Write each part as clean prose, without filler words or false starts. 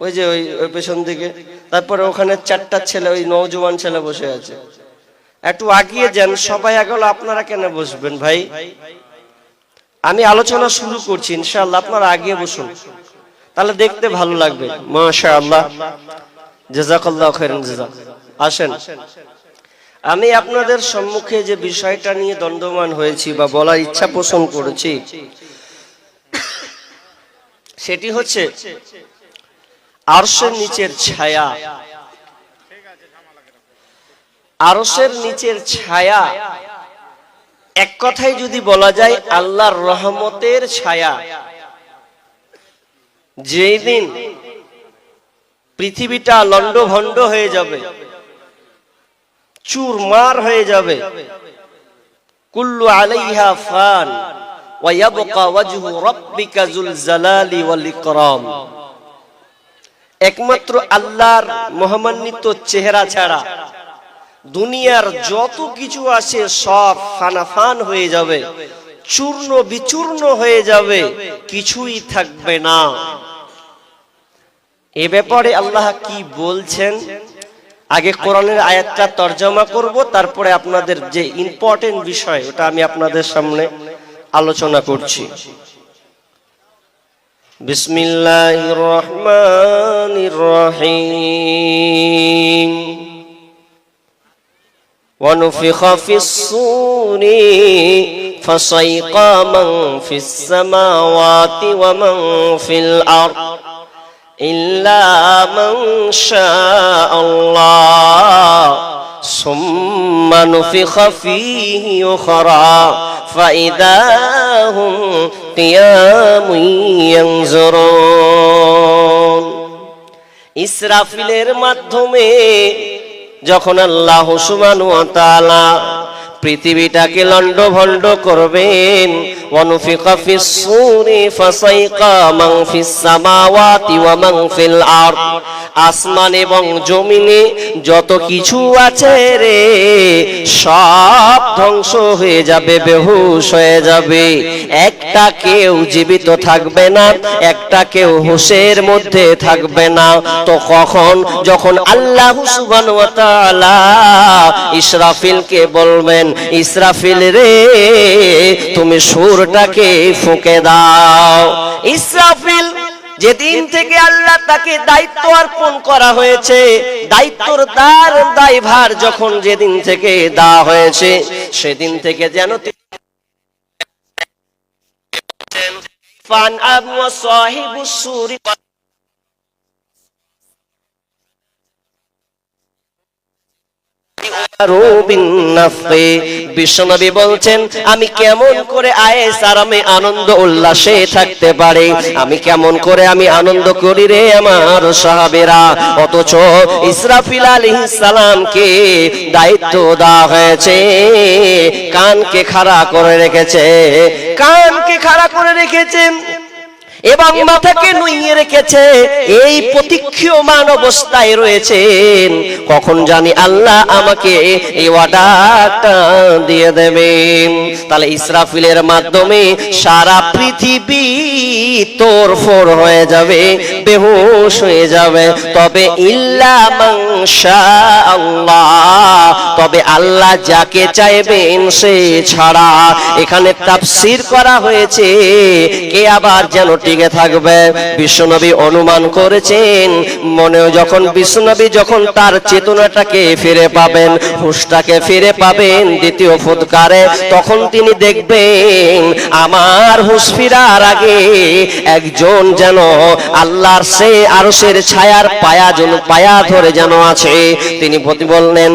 ওই যে ওই পেছন দিকে, তারপরে ওখানে 4টা ছেলে, ওই নওজোয়ান ছেলে বসে আছে। একটু আগিয়ে যান, সবাই আগেলো, আপনারা কেন বসবেন ভাই? আমি আলোচনা শুরু করছি ইনশাআল্লাহ, আপনারা আগিয়ে বসুন, তাহলে দেখতে ভালো লাগবে। মাশাআল্লাহ, জাযাকাল্লাহু খাইরান জাযা। আসেন, আমি আপনাদের সম্মুখে যে বিষয়টা নিয়ে দ্বন্দ্বমান হয়েছি বা বলার ইচ্ছা পোষণ করেছি, সেটি হচ্ছে আরশের নিচের ছায়া। আরশের নিচের ছায়া এক কথায় যদি বলা যায় আল্লাহর রহমতের ছায়া। যেই দিন পৃথিবীটা লন্ডভন্ড হয়ে যাবে, চুরমার হয়ে যাবে, কুল্লু আলাইহা ফান ওয়া ইয়াবকা ওয়াজহু রাব্বিকা যুল জালালি ওয়াল ইকরাম, একমাত্র আল্লাহর মহামান্বিত চেহারা ছাড়া দুনিয়ার যত কিছু আছে সব ফানাফান হয়ে যাবে, চূর্ণ বিচূর্ণ হয়ে যাবে, কিছুই থাকবে না। এ ব্যাপারে আল্লাহ কি বলছেন, আগে কোরআনের আয়াতটা তরজমা করব, তারপরে আপনাদের যে ইম্পর্টেন্ট বিষয় ওটা আমি আপনাদের সামনে আলোচনা করছি। বিসমিল্লাহির রহমানির রহিম। ونفخ في الصور فصيق من في السماوات ومن في الأرض إلا من شاء الله ثم نفخ فيه أخرى فإذا هم قيام ينظرون। ইসরাফিলের মাধ্যমে যখন আল্লাহ সুবহানাহু ওয়া তাআলা পৃথিবীটাকে লন্ডভন্ড করবেন, ওয়ানুফিকা ফিস সূরি ফাসাইকা মান ফিস সামাওয়াতি ওয়া মান ফিল আরদ, আসমান এবং জমিনে যত কিছু আছে রে সব ধ্বংস হয়ে যাবে, বেহুশ হয়ে যাবে, একটা কেউ জীবিত থাকবে না, একটা কেউ হুঁশের মধ্যে থাকবে না। তো কখন? যখন আল্লাহ সুবহানাহু ওয়া তাআলা ইসরাফিলকে বলবেন, ইসরাফিল রে তুমি সুরটাকে ফুঁকে দাও। ইসরাফিল যেদিন থেকে আল্লাহ তাকে দায়িত্ব অর্পণ করা হয়েছে, দায়িত্বর দায়ভার যখন যেদিন থেকে দেওয়া হয়েছে, সেদিন থেকে যেন ফান আবু সাহিবুস সুরি বিশ্বনবী বলছেন, আমি কেমন করে আয়েস আরামে আনন্দ উল্লাসে থাকতে পারি, আমি কেমন করে আমি আনন্দ করি রে আমার সাহাবেরা। অথচ ইসরাফিল আলাইহিস সালামকে দায়িত্ব দেওয়া হয়েছে, কানকে খাড়া করে রেখেছে, কানকে খাড়া করে রেখেছেন এবং মাথাকে নুইয়ে রেখেছে, এই প্রতীক্ষমান অবস্থায় রয়েছেন, কখন জানি আল্লাহ আমাকে এই অর্ডারটা দিয়ে দেবেন। তাহলে ইসরাফিলের মাধ্যমে সারা পৃথিবী তোড়ফোড় হয়ে যাবে, বেহুশ হয়ে যাবে। তবে ইল্লা মান শাআল্লাহ, তবে আল্লাহ যাকে চাইবেন সে ছাড়া। এখানে তাফসীর করা হয়েছে কে আবার যেন টিকে থাকবে। বিশ্বনবী অনুমান করেছেন, মনে যখন বিশ্বনবী যখন তার চেতনাটাকে ফিরে পাবেন, হুঁশটাকে ফিরে পাবেন দ্বিতীয় ফুৎকারে, তখন তিনি দেখবেন আমার হুঁশ ফিরার আগে একজন যেন আল্লাহর সে আরশের ছায়ার পায়া ধরে যেন আছে। তিনি বললেন,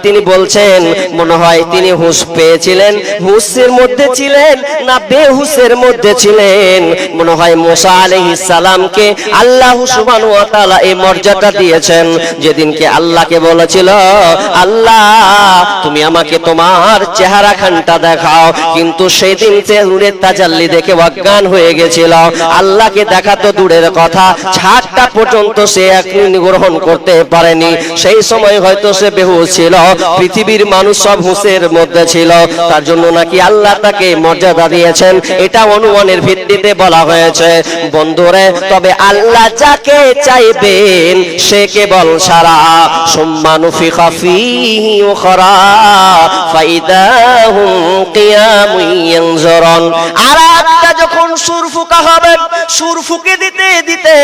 তিনি বলছেন, মনে হয় তিনি হুঁশ পেয়েছিলেন, হুঁশের মধ্যে ছিলেন না বেহুশের মধ্যে ছিলেন। মনে হয় মুসা আলাইহিস সালামকে আল্লাহ সুবহানাহু ওয়া তাআলা এই মর্যাদা দিয়েছেন, যেদিনকে আল্লাহকে বলেছিল, আল্লাহ তুমি আমাকে তোমার চেহারা খানটা দেখাও, কিন্তু সেদিন সে নূরের তাজাল্লি দেখে অজ্ঞান হয়ে গেছিল। আল্লাহকে দেখা তো দূরের কথা, ছাদটা পর্যন্ত সে এখনই গ্রহণ করতে পারেনি। সেই সময় হয়তো সে বেহুশ ছিল, পৃথিবীর মানুষ সব হুঁশের মধ্যে ছিল, তার জন্য নাকি আল্লাহ তাকে মর্যাদা দিয়েছেন। এটা অনুমানের ভিত্তি পরিপ্রেক্ষিতে বলা হয়েছে বন্ধুরে তবে আল্লাহ যাকে চাইবেন সে কেবল সারা সুম্মা নুফিখা ফীহি উখরা ফাইদাহুম কিয়ামুন ইয়ানজুরুন। আর একটা যখন সুর ফুঁকা হবে, সুর ফুঁকে দিতে দিতে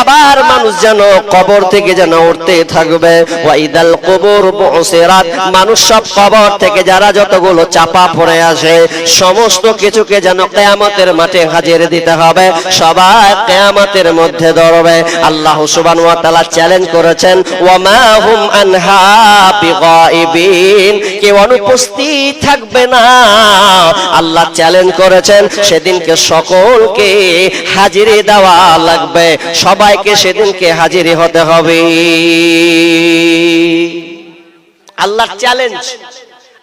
আবার মানুষ যেন কবর থেকে যেন উঠতে থাকবে। ওয়াইদাল কুবুর বুসিরাত, মানুষ সব কবর থেকে যারা যতগুলো চাপা পড়ে আসে সমস্ত কিছুকে যেন কিয়ামতের মাঠে হাজির দিতে হবে, সবাই কিয়ামতের মধ্যে ধরবে। আল্লাহ সুবহানাহু ওয়া তাআলা চ্যালেঞ্জ করেছেন ওয়ামা হুম আনহা বিগাইবিন, কেউ অনুপস্থিত থাকবে না। আল্লাহ চ্যালেঞ্জ করেছেন সেদিনকে সকলকে হাজিরি দেওয়া লাগবে, সবাইকে সেদিনকে হাজিরি হতে হবে। আল্লাহর চ্যালেঞ্জ।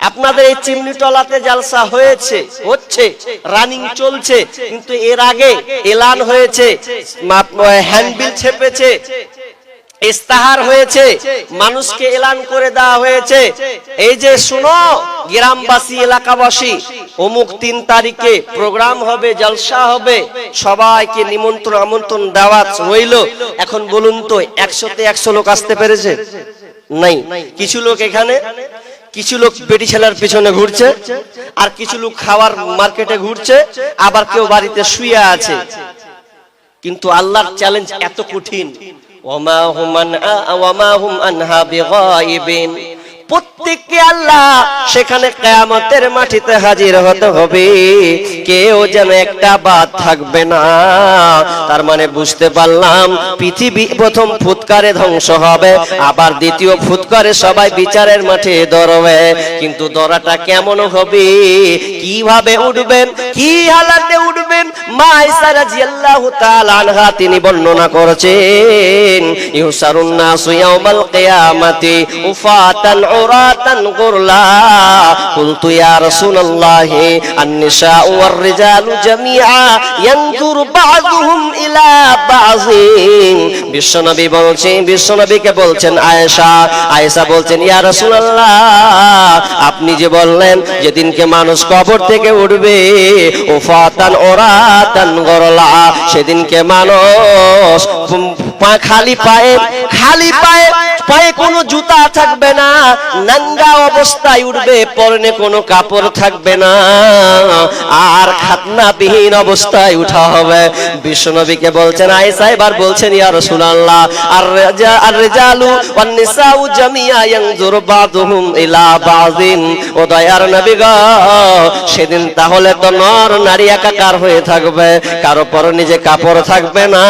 আপনাদের এই চিমনিটলাতে জালসা হয়েছে, হচ্ছে, রানিং চলছে, কিন্তু এর আগে এলান হয়েছে, হ্যান্ডবিল ছেপেছে, ইস্তাহার হয়েছে, মানুষকে এলান করে দেওয়া হয়েছে এই যে শুনো গ্রামবাসী এলাকাবাসী অমুক 3 তারিখে প্রোগ্রাম হবে, জলসা হবে, সবাইকে নিমন্ত্রণ আমন্ত্রণ দেওয়া রইল। এখন বলুন তো 100তে 100 লোক আসতে পেরেছে? নাই। কিছু লোক এখানে, কিছু লোক বেটি ছেলের পিছনে ঘুরছে, আর কিছু লোক খাওয়ার মার্কেটে ঘুরছে, আবার কেউ বাড়িতে শুয়ে আছে। কিন্তু আল্লাহর চ্যালেঞ্জ এত কঠিন, ওয়ামা হুম আনহা বিগাইবিন, প্রত্যেককে আল্লাহ সেখানে কিয়ামতের মাটিতে হাজির হতে হবে, কেউ যেন একটা বাদ থাকবে না। তার মানে বুঝতে পারলাম পৃথিবী প্রথম ফুৎকারে ধ্বংস হবে, আবার দ্বিতীয় ফুৎকারে সবাই বিচারের মাঠে দাঁড়াবে। কিন্তু দরাটা কেমন হবে, কিভাবে উঠবেন, কি হালাতে উঠবেন, মা আয়েশা রাদিয়াল্লাহু তাআলা আনহা তিনি বর্ণনা করেছেন ইউসারুন নাসু ইয়াউমাল কিয়ামাতি উফাতান উরাতান গুরলা কুলতু ইয়া রাসূলুল্লাহি আন-নিসাউ ওয়ার-রিজালু জামিআ ইয়ানজুরু বা'যুহুম ইলা বা'যিন। বিশ্বনবী বলছেন, বিশ্বনবীকে বলছেন আয়েশা, আয়েশা বলছেন ইয়া রাসূলুল্লাহ আপনি যে বললেন যেদিনকে মানুষ কবর থেকে উঠবে উফাতান উরাতান গুরলা, সেদিনকে মানুষ খালি পায়ে, খালি পায়ে, পায়ে কোনো জুতা থাকবে না, নাঙ্গা অবস্থায় উঠবে, পরনে কোনো কাপড় থাকবে না, আর খাতনাবিহীন অবস্থায় উঠা হবে। বিশ্বনবীকে বলছেন আয়েশা এবার বলছেন ইয়া রাসূলুল্লাহ আর রিজালু ওয়ান নিসাউ জামিআ ইয়ানজুরু বা'যুহুম ইলা বা'যিন, ও দয়ার নবী গো সেদিন তাহলে তো নর নারী একাকার হয়ে থাকবে, কারো পরনে যে কাপড় থাকবে না,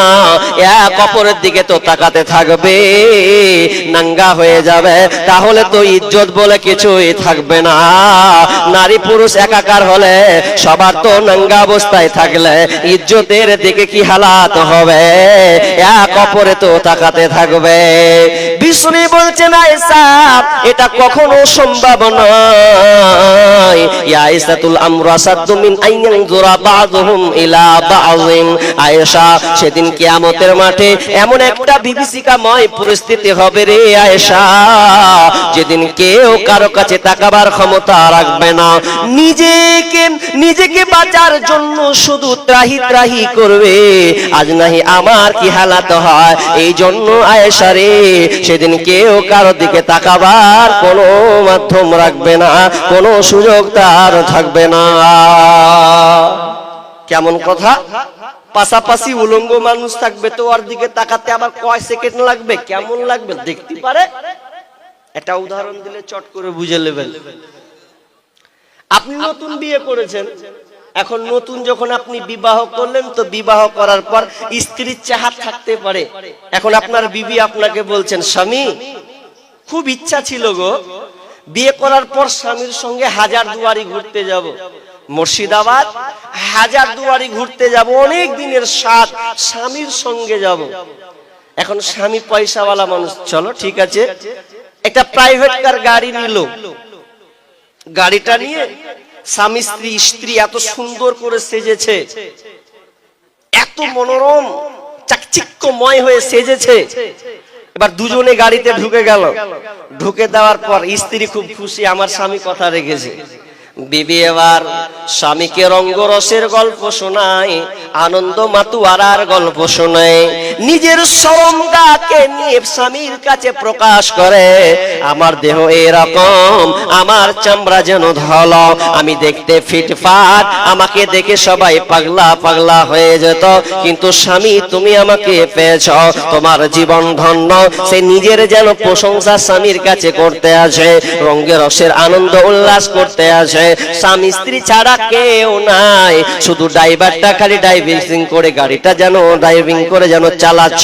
এক অপরের দিকে তো তাকাতে থাকবে, নাঙ্গা হয়ে যাবে, তাহলে তো ইজ্জত বলে কিছুই থাকবে না। নারী পুরুষ একাকার হলে সবার তো নাঙ্গা অবস্থায় থাকলে ইজ্জতের দিকে কি হালাত হবে, এক অপরে তো তাকাতে থাকবে। বিষ্ণু বলছেন আয়েশা এটা কখনো সম্ভব নয়, ইয়া আয়েশাতুল আমরু আসাদু মিন আইয়ানজুরা বা'যুহুম ইলা বা'যিন। আয়েশা সেদিন কিয়ামতের মাঠে এমন একটা বিভীষিকাময় পরিস্থিতি হবে রে আয়েশা, যেদিন কেউ কারো কাছে তাকাবার ক্ষমতা রাখবে না, নিজেকে বাঁচার জন্য শুধু ত্রাহি ত্রাহি করবে, আজ নাহি আমার কি হালাত হয়। এই জন্য আয়েশা রে সেদিন কেউ কারো দিকে তাকাবার কোনো মাধ্যম রাখবে না, কোনো সুযোগ তার থাকবে না। কেমন কথা, পাশাপাশি উলঙ্গ মানুষ থাকবে তো ওর দিকে তাকাতে আবার কয় সেকেন্ড লাগবে, কেমন লাগবে দেখতে পারে। একটা উদাহরণ দিলে চট করে বুঝে নেবেন। আপনি নতুন বিয়ে করেছেন, এখন নতুন যখন আপনি বিবাহ করলেন তো বিবাহ করার পর স্ত্রীর চাহত থাকতে পারে। এখন আপনার বিবি আপনাকে বলছেন স্বামী খুব ইচ্ছা ছিল গো বিয়ে করার পর স্বামীর সঙ্গে হাজারদুয়ারি ঘুরতে যাব, মুর্শিদাবাদ হাজারদুয়ারি ঘুরতে যাব, অনেক দিনের সাথ স্বামীর সঙ্গে যাব। এখন স্বামী পয়সাওয়ালা মানুষ, চলো ঠিক আছে, একটা প্রাইভেট কার গাড়ি নিল, গাড়িটা নিয়ে স্বামী স্ত্রী এত সুন্দর করে সেজেছে, এত মনোরম চাকচিক্যময় হয়ে সেজেছে। এবার দুজনে গাড়িতে ঢুকে গেল, ঢুকে দেওয়ার পর স্ত্রী খুব খুশি, আমার স্বামী কথা রেখেছে, বিবি এবার স্বামীকে রঙ্গরসের গল্প শোনায়, আনন্দ মাতুয়ারার গল্প শোনায়, নিজের শরমটাকে নিয়ে স্বামীর কাছে প্রকাশ করে, আমার দেহ এরকম, আমার চামড়া যেন ধল, আমি দেখতে ফিটফাট, আমাকে দেখে সবাই পাগলা পাগলা হয়ে যেত, কিন্তু স্বামী তুমি আমাকে পেয়েছ, তোমার জীবন ধন্য। সে নিজের যেন প্রশংসা স্বামীর কাছে করতে আসে, রঙের রসের আনন্দ উল্লাস করতে আসে। স্বামী স্ত্রী ছাড়া কেউ নাই, শুধু ড্রাইভারটা খালি ড্রাইভিং করে গাড়িটা যেন ড্রাইভিং করে যেন চালাচ্ছে।